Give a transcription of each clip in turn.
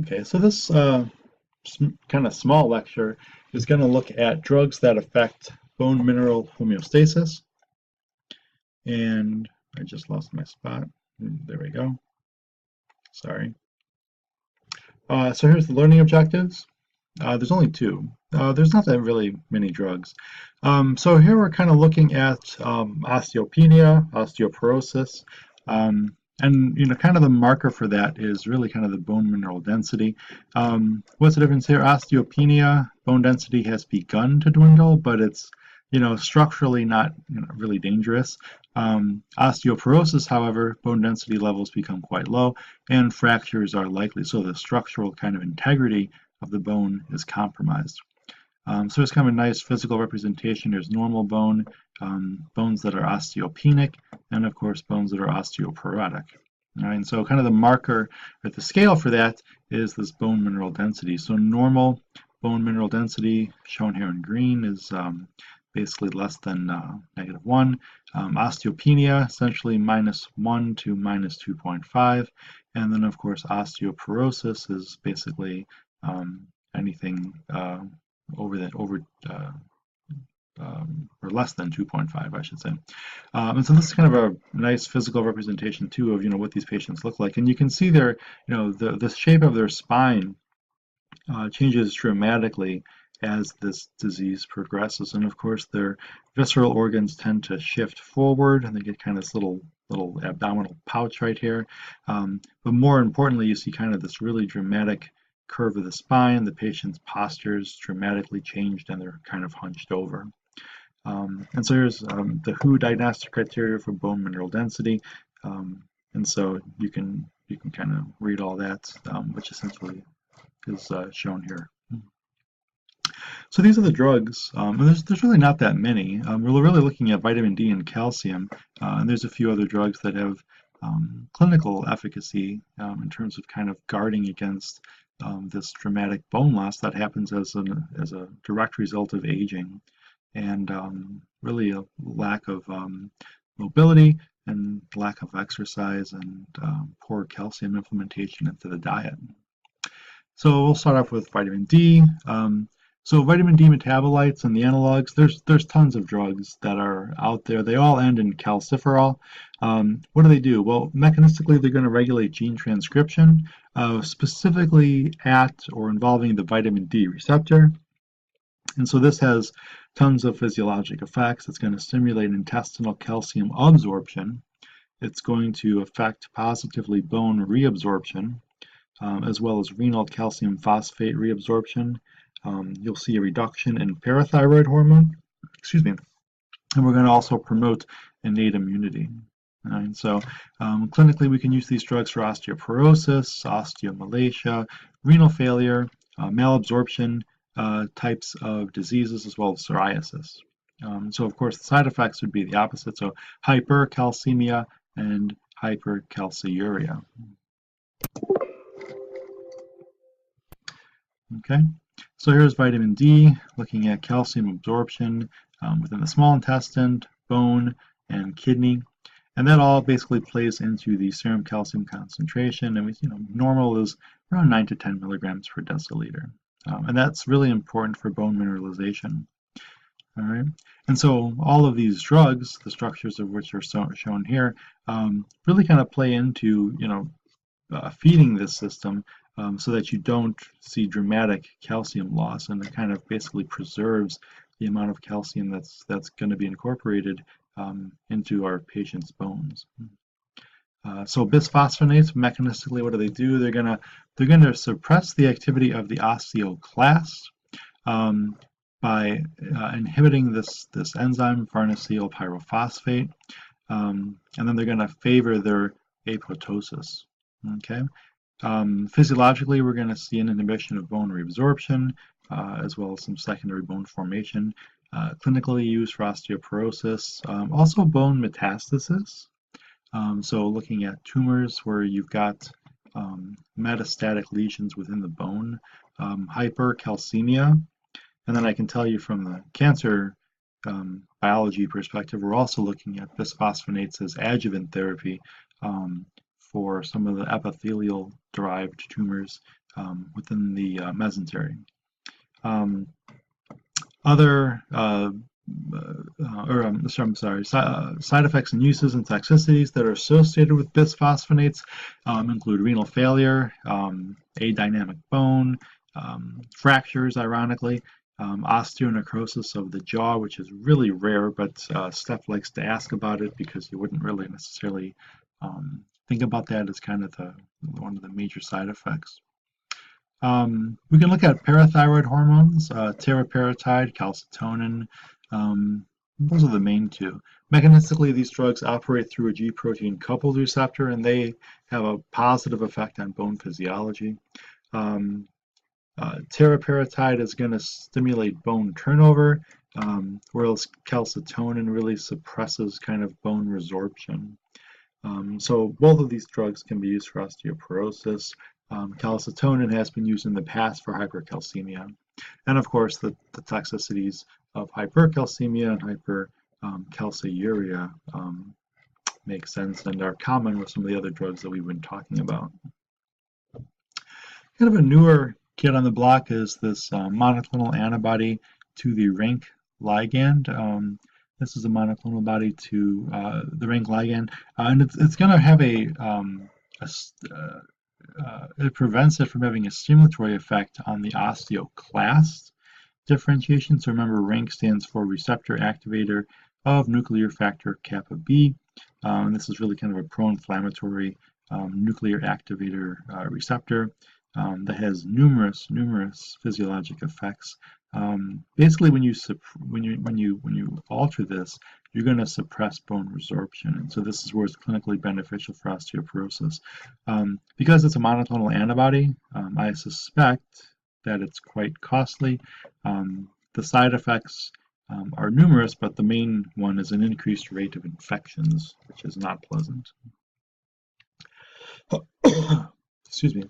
Okay, so this kind of small lecture is going to look at drugs that affect bone mineral homeostasis. And I just lost my spot. There we go. Sorry. So here's the learning objectives. There's only two. There's not that really many drugs. So here we're kind of looking at osteopenia, osteoporosis, and kind of the marker for that is really kind of the bone mineral density. What's the difference here? Osteopenia, bone density has begun to dwindle, but it's structurally not really dangerous. Osteoporosis, however, bone density levels become quite low, and fractures are likely. So the structural kind of integrity of the bone is compromised. So there's kind of a nice physical representation. There's normal bone, bones that are osteopenic, and of course bones that are osteoporotic. All right, and so kind of the marker or the scale for that is this bone mineral density. So normal bone mineral density, shown here in green, is basically less than -1. Osteopenia, essentially -1 to -2.5. And then, of course, osteoporosis is basically anything or less than 2.5, I should say. And so this is kind of a nice physical representation too of what these patients look like. And you can see their, the shape of their spine changes dramatically as this disease progresses. And of course, their visceral organs tend to shift forward, and they get kind of this little abdominal pouch right here. But more importantly, you see kind of this really dramatic curve of the spine. The patient's postures dramatically changed, and they're kind of hunched over. And so here's the WHO diagnostic criteria for bone mineral density. And so you can kind of read all that, which essentially is shown here. So these are the drugs, and there's really not that many. We're really looking at vitamin D and calcium, and there's a few other drugs that have clinical efficacy in terms of kind of guarding against this dramatic bone loss that happens as a direct result of aging, and really a lack of mobility and lack of exercise and poor calcium implementation into the diet. So we'll start off with vitamin D. So vitamin D metabolites and the analogs, there's tons of drugs that are out there. They all end in calciferol. What do they do? Well, mechanistically, they're going to regulate gene transcription, specifically at or involving the vitamin D receptor. And so this has tons of physiologic effects. It's going to stimulate intestinal calcium absorption. It's going to affect positively bone reabsorption, as well as renal calcium phosphate reabsorption. You'll see a reduction in parathyroid hormone, and we're going to also promote innate immunity. Right? So clinically, we can use these drugs for osteoporosis, osteomalacia, renal failure, malabsorption types of diseases, as well as psoriasis. So of course, the side effects would be the opposite, so hypercalcemia and hypercalciuria. Okay. So here's vitamin D, looking at calcium absorption within the small intestine, bone, and kidney. And that all basically plays into the serum calcium concentration. And normal is around 9 to 10 milligrams per deciliter. And that's really important for bone mineralization. All right. And so all of these drugs, the structures of which are shown here, really kind of play into, feeding this system so that you don't see dramatic calcium loss, and it kind of basically preserves the amount of calcium that's going to be incorporated into our patient's bones. So bisphosphonates, mechanistically, what do? They're gonna suppress the activity of the osteoclast by inhibiting this enzyme farnesyl pyrophosphate, and then they're going to favor their apoptosis. Okay. Physiologically, we're going to see an inhibition of bone reabsorption, as well as some secondary bone formation. Clinically used for osteoporosis, also bone metastasis. So looking at tumors where you've got metastatic lesions within the bone, hypercalcemia, and then I can tell you from the cancer biology perspective, we're also looking at bisphosphonates as adjuvant therapy for some of the epithelial-derived tumors within the mesentery. Other side effects and uses and toxicities that are associated with bisphosphonates include renal failure, adynamic bone, fractures, ironically, osteonecrosis of the jaw, which is really rare, but Steph likes to ask about it because you wouldn't really necessarily think about that as kind of one of the major side effects. We can look at parathyroid hormones, teriparatide, calcitonin. Those are the main two. Mechanistically, these drugs operate through a G protein coupled receptor, and they have a positive effect on bone physiology. Teriparatide is going to stimulate bone turnover, whereas calcitonin really suppresses kind of bone resorption. So both of these drugs can be used for osteoporosis. Calcitonin has been used in the past for hypercalcemia. And of course, the toxicities of hypercalcemia and hypercalciuria make sense and are common with some of the other drugs that we've been talking about. Kind of a newer kid on the block is this monoclonal antibody to the RANK ligand. This is a monoclonal antibody to the RANK ligand, and it's going to have it prevents it from having a stimulatory effect on the osteoclast differentiation. So remember, RANK stands for receptor activator of nuclear factor kappa B, and this is really kind of a pro-inflammatory nuclear activator receptor that has numerous physiologic effects. Basically, when you alter this, you're going to suppress bone resorption, and so this is where it's clinically beneficial for osteoporosis. Because it's a monoclonal antibody, I suspect that it's quite costly. The side effects are numerous, but the main one is an increased rate of infections, which is not pleasant. Excuse me.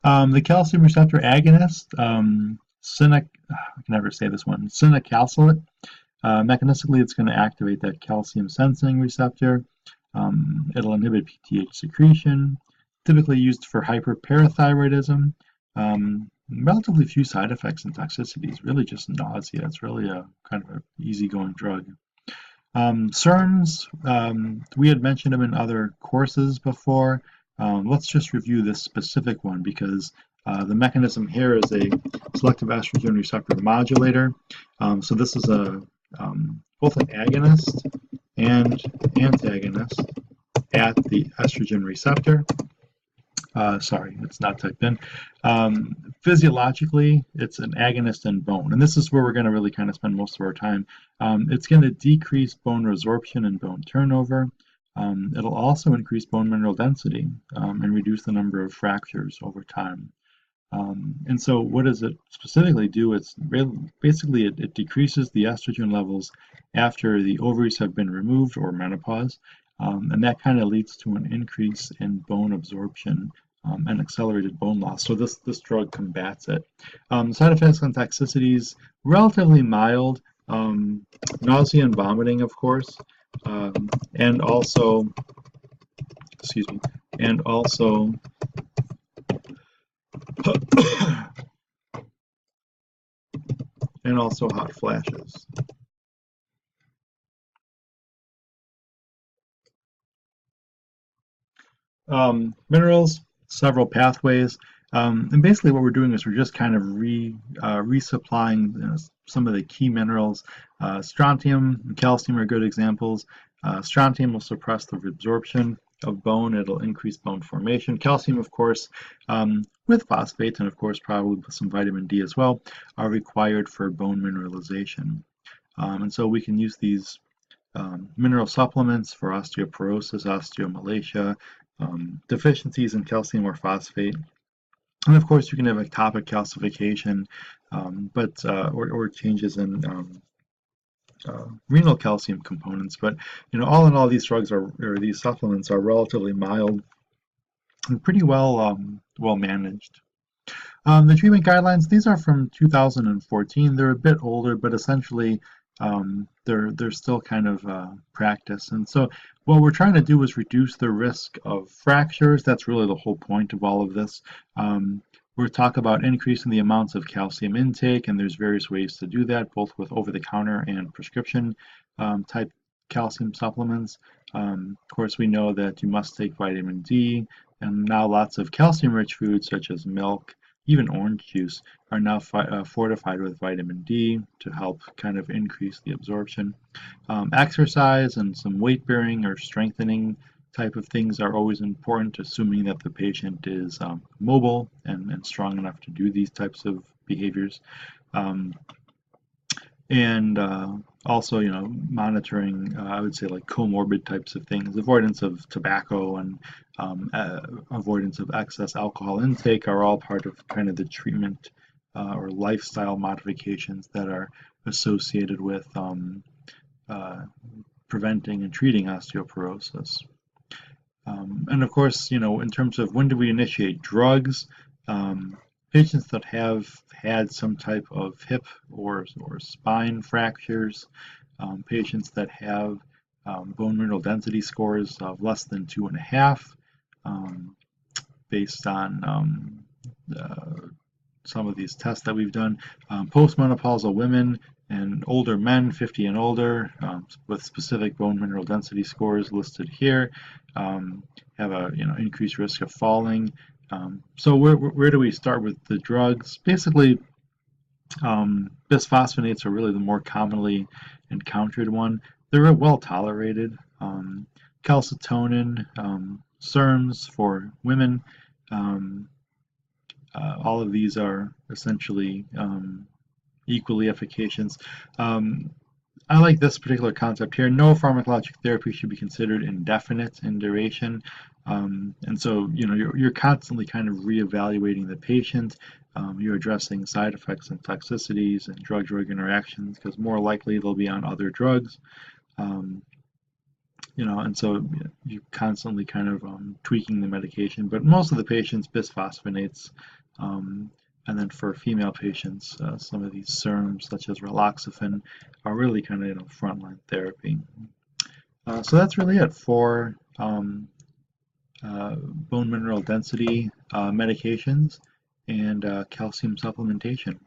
The calcium receptor agonist, I can never say this one, cinacalcet. Mechanistically, it's going to activate that calcium sensing receptor. It'll inhibit PTH secretion, typically used for hyperparathyroidism. Relatively few side effects and toxicities, really just nausea. It's really a kind of an easygoing drug. SERMs, we had mentioned them in other courses before. Let's just review this specific one because the mechanism here is a selective estrogen receptor modulator. So this is both an agonist and antagonist at the estrogen receptor. Sorry, it's not typed in. Physiologically, it's an agonist in bone, and this is where we're going to really kind of spend most of our time. It's going to decrease bone resorption and bone turnover. It'll also increase bone mineral density and reduce the number of fractures over time. And so what does it specifically do? It's basically it decreases the estrogen levels after the ovaries have been removed or menopause, and that kind of leads to an increase in bone absorption and accelerated bone loss. So this drug combats it. Side effects and toxicities, relatively mild, nausea and vomiting, of course, and also, excuse me, and also and also hot flashes. Minerals, several pathways, and basically what we're doing is we're just kind of resupplying some of the key minerals. Strontium and calcium are good examples. Strontium will suppress the reabsorption of bone. It'll increase bone formation. Calcium, of course, with phosphate and of course probably with some vitamin D as well, are required for bone mineralization. And so we can use these mineral supplements for osteoporosis, osteomalacia, deficiencies in calcium or phosphate. And of course you can have ectopic calcification, or changes in renal calcium components. But all in all, these drugs or these supplements are relatively mild and pretty well managed. The treatment guidelines, these are from 2014. They're a bit older, but essentially they're still kind of practice. And so what we're trying to do is reduce the risk of fractures. That's really the whole point of all of this. Um, we're talking about increasing the amounts of calcium intake, and there's various ways to do that, both with over-the-counter and prescription type calcium supplements. Of course, we know that you must take vitamin D, and now lots of calcium-rich foods such as milk, even orange juice, are now fortified with vitamin D to help kind of increase the absorption. Exercise and some weight bearing or strengthening type of things are always important, assuming that the patient is mobile and strong enough to do these types of behaviors. Um, and also, monitoring, I would say, like comorbid types of things, avoidance of tobacco and avoidance of excess alcohol intake are all part of kind of the treatment or lifestyle modifications that are associated with uh, preventing and treating osteoporosis. And of course, in terms of when do we initiate drugs, patients that have had some type of hip or spine fractures, patients that have bone mineral density scores of less than 2.5, um, based on some of these tests that we've done. Postmenopausal women and older men, 50 and older, with specific bone mineral density scores listed here, have a increased risk of falling. So where do we start with the drugs? Basically, bisphosphonates are really the more commonly encountered one. They're well tolerated. Calcitonin, SERMs for women. Um, all of these are essentially equally efficacious. Um, I like this particular concept here. No pharmacologic therapy should be considered indefinite in duration. And so, you're constantly kind of reevaluating the patient. You're addressing side effects and toxicities and drug-drug interactions because more likely they'll be on other drugs. Um, and so you're constantly kind of tweaking the medication. But most of the patients, bisphosphonates, um, and then for female patients, some of these SERMs, such as raloxifene, are really kind of frontline therapy. So that's really it for bone mineral density medications and calcium supplementation.